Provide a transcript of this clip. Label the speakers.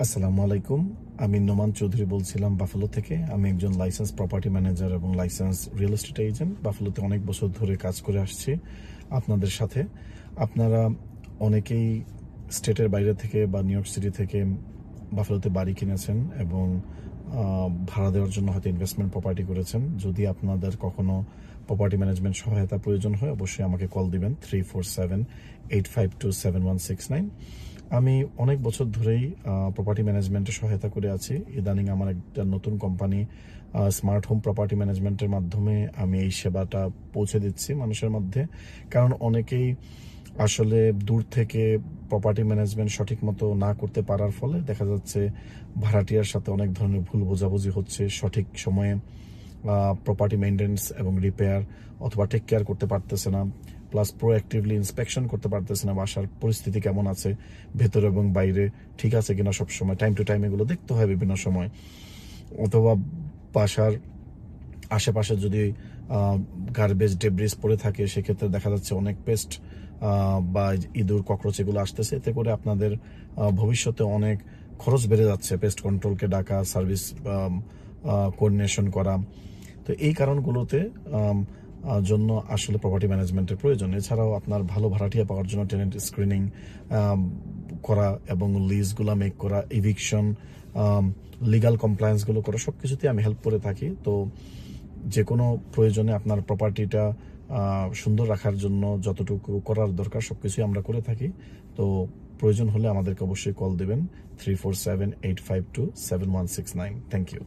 Speaker 1: আসসালামু আলাইকুম। আমি নোমান চৌধুরী বলছিলাম বাফেলো থেকে। আমি একজন লাইসেন্স প্রপার্টি ম্যানেজার এবং লাইসেন্স রিয়েল এস্টেট এজেন্ট। বাফেলোতে অনেক বছর ধরে কাজ করে আসছি আপনাদের সাথে। আপনারা অনেকেই স্টেটের বাইরে থেকে বা নিউ ইয়র্ক সিটি থেকে বাফেলোতে বাড়ি কিনেছেন এবং ভাড়া দেওয়ার জন্য হয়তো ইনভেস্টমেন্ট প্রপার্টি করেছেন। যদি আপনাদের কখনো প্রপার্টি ম্যানেজমেন্ট সহায়তা প্রয়োজন হয়, অবশ্যই আমাকে কল দিবেন 347-852-7169। আমি অনেক বছর ধরেই প্রপার্টি ম্যানেজমেন্টে সহায়তা করে আছি। ইদানিং আমার একটা নতুন কোম্পানি স্মার্ট হোম প্রপার্টি ম্যানেজমেন্টের মাধ্যমে আমি এই সেবাটা পৌঁছে দিচ্ছি মানুষের মধ্যে। কারণ অনেকেই আসলে দূর থেকে প্রপার্টি ম্যানেজমেন্ট সঠিক মতো না করতে পারার ফলে দেখা যাচ্ছে ভাড়াটিয়ার সাথে অনেক ধরনের ভুল বোঝাবুঝি হচ্ছে। সঠিক সময়ে প্রপার্টি মেইনটেন্স এবং রিপেয়ার অথবা টেক কেয়ার করতে পারতেছে না, প্লাস প্রোঅ্যাক্টিভলি ইন্সপেকশন করতে পারতেছে না। বাসার পরিস্থিতি কেমন আছে, ভেতরে এবং বাইরে ঠিক আছে কিনা সবসময় টাইম টু টাইম এগুলো দেখতে হয় বিভিন্ন সময়। অথবা বাসার আশেপাশে যদি গার্বেজ ডেব্রিস পড়ে থাকে, সেক্ষেত্রে দেখা যাচ্ছে অনেক পেস্ট বা ইঁদুর ককরোচ এগুলো আসতেছে। এতে করে আপনাদের ভবিষ্যতে অনেক খরচ বেড়ে যাচ্ছে, পেস্ট কন্ট্রোলকে ডাকা, সার্ভিস কোঅর্ডিনেশন করা। তো এই কারণগুলোতে জন্য আসলে প্রপার্টি ম্যানেজমেন্টের প্রয়োজন। এছাড়াও আপনার ভালো ভাড়াটিয়া পাওয়ার জন্য টেনেন্ট স্ক্রিনিং করা এবং লিজগুলো মেক করা, ইভিকশন, লিগাল কমপ্লায়েন্সগুলো করা, সব কিছুতেই আমি হেল্প করে থাকি। তো যে কোনো প্রয়োজনে আপনার প্রপার্টিটা সুন্দর রাখার জন্য যতটুকু করার দরকার সবকিছুই আমরা করে থাকি। তো প্রয়োজন হলে আমাদেরকে অবশ্যই কল দেবেন 347-852-7169। Thank you.